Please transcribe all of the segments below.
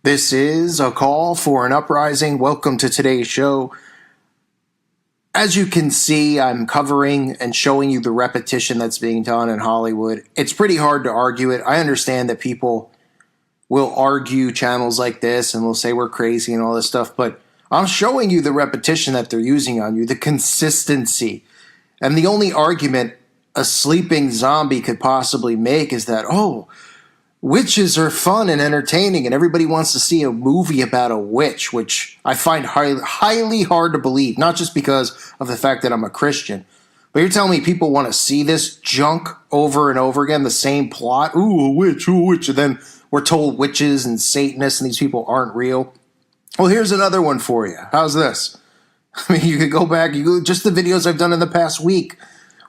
This is a call for an uprising. Welcome to today's show. As you can see, I'm covering and showing you the repetition that's being done in Hollywood. It's pretty hard to argue it. I understand that people will argue channels like this and will say we're crazy and all this stuff, but I'm showing you the repetition that they're using on you, the consistency. And the only argument a sleeping zombie could possibly make is that, witches are fun and entertaining, and everybody wants to see a movie about a witch, which I find highly hard to believe, not just because of the fact that I'm a Christian, but you're telling me people want to see this junk over and over again, the same plot, ooh, a witch, and then we're told witches and Satanists and these people aren't real. Well, here's another one for you. How's this? I mean, you could go back, just the videos I've done in the past week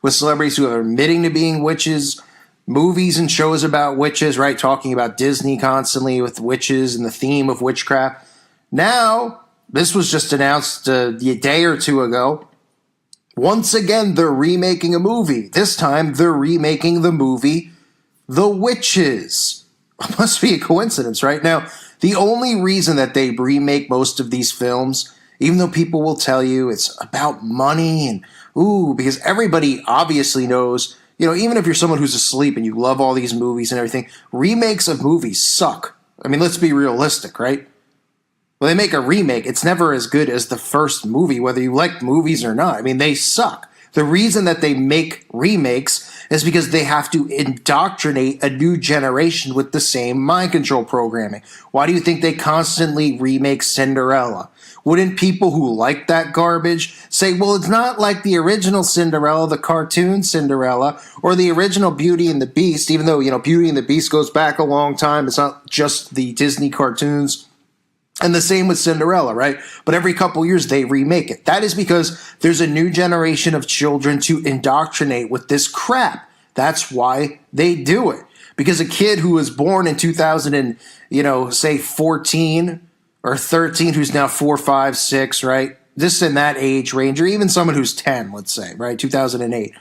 with celebrities who are admitting to being witches, movies and shows about witches, right? Talking about Disney constantly with witches and the theme of witchcraft. Now, this was just announced a day or two ago. Once again, they're remaking a movie. This time, they're remaking the movie The Witches. It must be a coincidence, right? Now, the only reason that they remake most of these films, even though people will tell you it's about money and, because everybody obviously knows, even if you're someone who's asleep and you love all these movies and everything, remakes of movies suck. I mean, let's be realistic, right? When they make a remake, it's never as good as the first movie, whether you like movies or not. I mean, they suck. The reason that they make remakes is because they have to indoctrinate a new generation with the same mind control programming. Why do you think they constantly remake Cinderella? Wouldn't people who like that garbage say, well, it's not like the original Cinderella, the cartoon Cinderella, or the original Beauty and the Beast, even though, Beauty and the Beast goes back a long time. It's not just the Disney cartoons. And the same with Cinderella, right? But every couple years they remake it. That is because there's a new generation of children to indoctrinate with this crap. That's why they do it. Because a kid who was born in 2000 and, say 14 or 13, who's now 4, 5, 6, right? This in that age range, or even someone who's 10, let's say, right? 2008.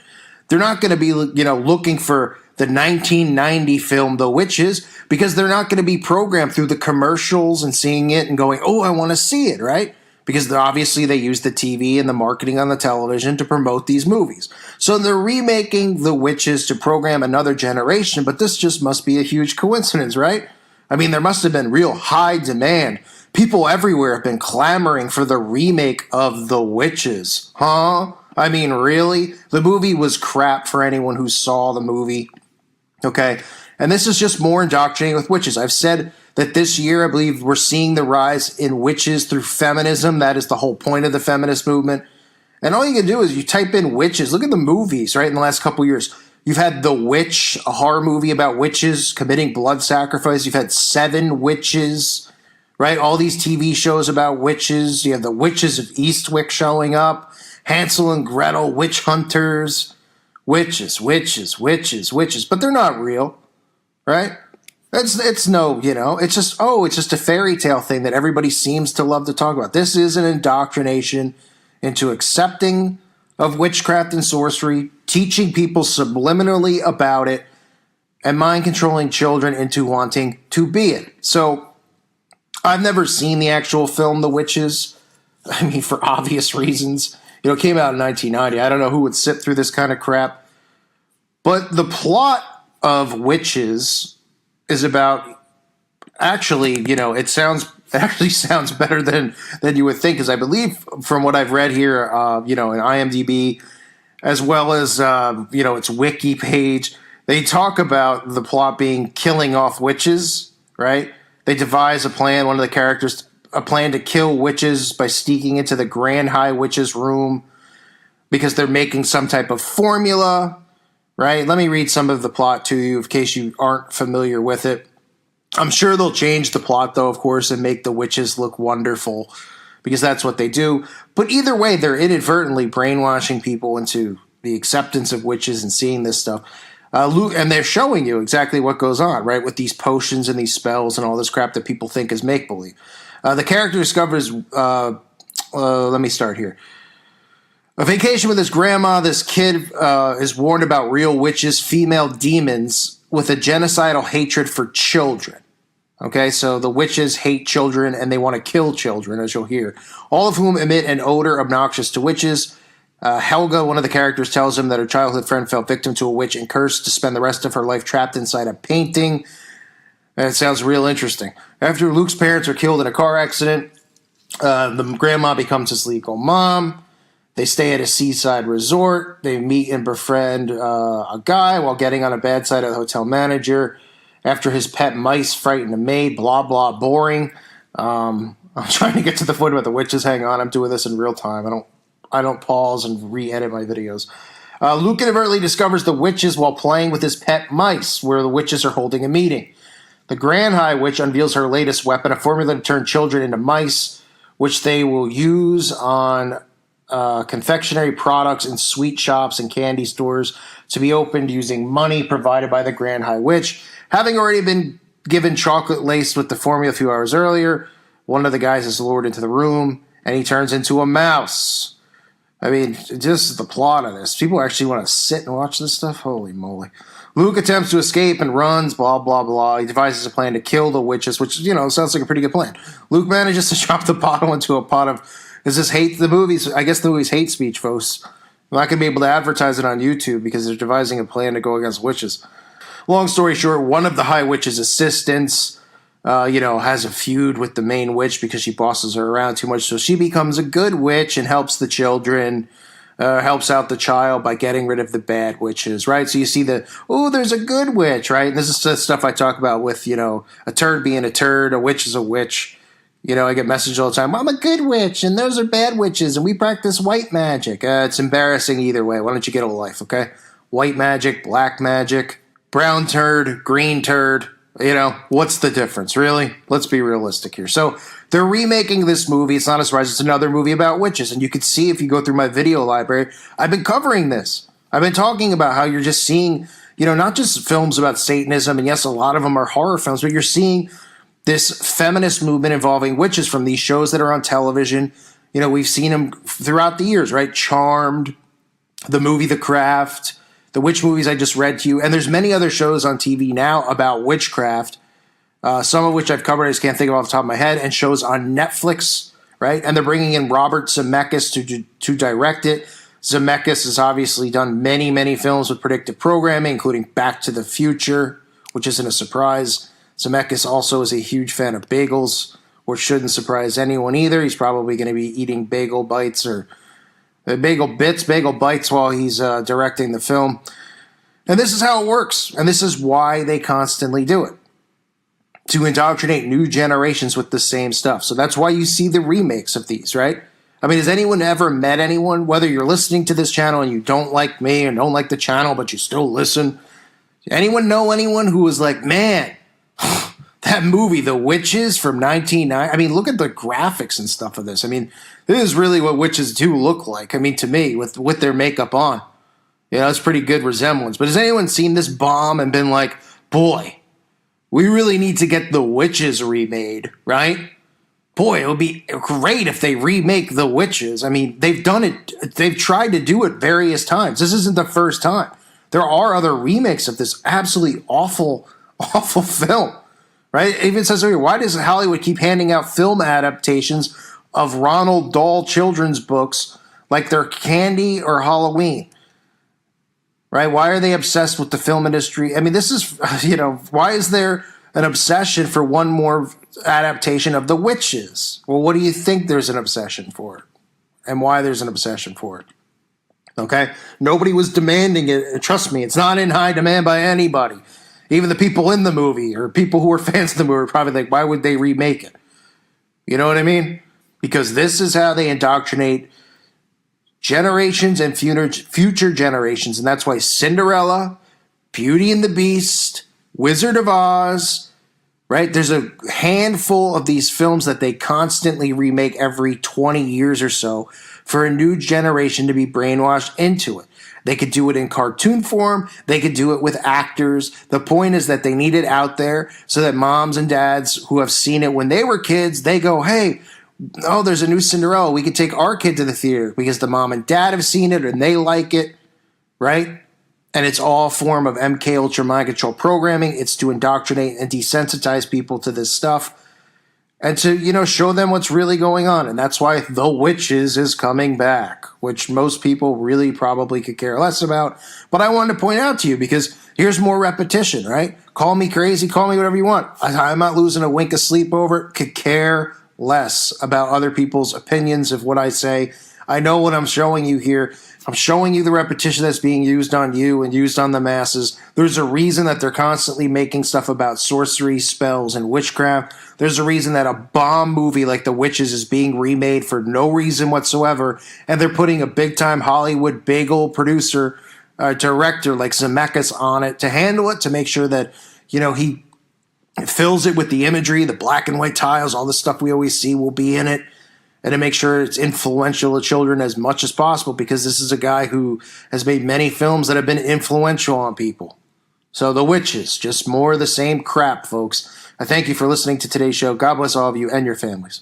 They're not going to be, looking for the 1990 film The Witches, because they're not going to be programmed through the commercials and seeing it and going, I want to see it, right? Because obviously they use the TV and the marketing on the television to promote these movies. So they're remaking The Witches to program another generation, but this just must be a huge coincidence, right? I mean, there must have been real high demand. People everywhere have been clamoring for the remake of The Witches. Huh? I mean, really? The movie was crap for anyone who saw the movie. Okay? And this is just more indoctrinating with witches. I've said that this year, I believe we're seeing the rise in witches through feminism. That is the whole point of the feminist movement. And all you can do is you type in witches. Look at the movies, right, in the last couple years. You've had The Witch, a horror movie about witches committing blood sacrifice. You've had Seven Witches, right? All these TV shows about witches. You have the Witches of Eastwick showing up. Hansel and Gretel, witch hunters. Witches. But they're not real. Right? It's just a fairy tale thing that everybody seems to love to talk about. This is an indoctrination into accepting of witchcraft and sorcery, teaching people subliminally about it, and mind controlling children into wanting to be it. So I've never seen the actual film The Witches. I mean, for obvious reasons. It came out in 1990. I don't know who would sit through this kind of crap. But the plot of Witches is about, actually, it actually sounds better than you would think, because I believe from what I've read here, in IMDb, as well as, its wiki page, they talk about the plot being killing off witches, right? They devise a plan, one of the characters, a plan to kill witches by sneaking into the Grand High Witch's room because they're making some type of formula. Right? Let me read some of the plot to you in case you aren't familiar with it. I'm sure they'll change the plot, though, of course, and make the witches look wonderful, because that's what they do. But either way, they're inadvertently brainwashing people into the acceptance of witches and seeing this stuff. And they're showing you exactly what goes on, right, with these potions and these spells and all this crap that people think is make-believe. The character discovers... let me start here. A vacation with his grandma, this kid is warned about real witches, female demons, with a genocidal hatred for children. Okay, so the witches hate children and they want to kill children, as you'll hear, all of whom emit an odor obnoxious to witches. Helga, one of the characters, tells him that her childhood friend fell victim to a witch and cursed to spend the rest of her life trapped inside a painting. That sounds real interesting. After Luke's parents are killed in a car accident, the grandma becomes his legal mom. They stay at a seaside resort. They meet and befriend a guy while getting on a bad side of the hotel manager. After his pet mice frighten a maid, blah, blah, boring. I'm trying to get to the point about the witches. Hang on, I'm doing this in real time. I don't pause and re-edit my videos. Luke inadvertently discovers the witches while playing with his pet mice, where the witches are holding a meeting. The Grand High Witch unveils her latest weapon, a formula to turn children into mice, which they will use on confectionery products in sweet shops and candy stores to be opened using money provided by the Grand High Witch. Having already been given chocolate laced with the formula a few hours earlier, one of the guys is lured into the room, and he turns into a mouse. I mean, just the plot of this. People actually want to sit and watch this stuff? Holy moly. Luke attempts to escape and runs, blah, blah, blah. He devises a plan to kill the witches, which, sounds like a pretty good plan. Luke manages to drop the bottle into a pot of... Is this hate the movies? I guess the movie's hate speech, folks. I'm not going to be able to advertise it on YouTube because they're devising a plan to go against witches. Long story short, one of the High Witch's assistants, has a feud with the main witch because she bosses her around too much. So she becomes a good witch and helps the children, helps out the child by getting rid of the bad witches, right? So you see there's a good witch, right? And this is the stuff I talk about with, a turd being a turd, a witch is a witch. I get messages all the time. I'm a good witch, and those are bad witches, and we practice white magic. It's embarrassing either way. Why don't you get a life, okay? White magic, black magic. Brown turd, green turd, what's the difference, really? Let's be realistic here. So they're remaking this movie. It's not a surprise. It's another movie about witches. And you can see if you go through my video library, I've been covering this. I've been talking about how you're just seeing, not just films about Satanism, and yes, a lot of them are horror films, but you're seeing this feminist movement involving witches from these shows that are on television. We've seen them throughout the years, right? Charmed, the movie The Craft, the witch movies I just read to you, and there's many other shows on TV now about witchcraft, some of which I've covered, I just can't think of off the top of my head, and shows on Netflix, right? And they're bringing in Robert Zemeckis to direct it. Zemeckis has obviously done many, many films with predictive programming, including Back to the Future, which isn't a surprise. Zemeckis also is a huge fan of bagels, which shouldn't surprise anyone either. He's probably going to be eating bagel bites or bagel bites while he's directing the film. And this is how it works. And this is why they constantly do it. To indoctrinate new generations with the same stuff. So that's why you see the remakes of these, right? I mean, has anyone ever met anyone, whether you're listening to this channel and you don't like me and don't like the channel, but you still listen? Anyone know anyone who was like, man, that movie, The Witches from 1990, I mean, look at the graphics and stuff of this. I mean, this is really what witches do look like. I mean, to me, with their makeup on. It's pretty good resemblance. But has anyone seen this bomb and been like, boy, we really need to get The Witches remade, right? Boy, it would be great if they remake The Witches. I mean, they've done it. They've tried to do it various times. This isn't the first time. There are other remakes of this absolutely awful, awful film. Right? It even says here, why does Hollywood keep handing out film adaptations of Ronald Dahl children's books like they're candy or Halloween? Right? Why are they obsessed with the film industry? I mean, this is, why is there an obsession for one more adaptation of The Witches? Well, what do you think there's an obsession for? And why there's an obsession for it? Okay? Nobody was demanding it. Trust me, it's not in high demand by anybody. Even the people in the movie or people who are fans of the movie are probably like, why would they remake it? You know what I mean? Because this is how they indoctrinate generations and future generations. And that's why Cinderella, Beauty and the Beast, Wizard of Oz, right? There's a handful of these films that they constantly remake every 20 years or so for a new generation to be brainwashed into it. They could do it in cartoon form. They could do it with actors. The point is that they need it out there so that moms and dads who have seen it when they were kids, they go, hey, there's a new Cinderella. We could take our kid to the theater because the mom and dad have seen it and they like it, right? And it's all form of MK Ultra mind control programming. It's to indoctrinate and desensitize people to this stuff and to, show them what's really going on. And that's why The Witches is coming back, which most people really probably could care less about. But I wanted to point out to you because here's more repetition, right? Call me crazy, call me whatever you want. I'm not losing a wink of sleep over it. Could care less about other people's opinions of what I say. I know what I'm showing you here. I'm showing you the repetition that's being used on you and used on the masses. There's a reason that they're constantly making stuff about sorcery, spells, and witchcraft. There's a reason that a bomb movie like The Witches is being remade for no reason whatsoever, and they're putting a big-time Hollywood bagel producer, director like Zemeckis on it to handle it, to make sure that, he fills it with the imagery, the black and white tiles, all the stuff we always see will be in it, and to make sure it's influential to children as much as possible, because this is a guy who has made many films that have been influential on people. So The Witches, just more of the same crap, folks. I thank you for listening to today's show. God bless all of you and your families.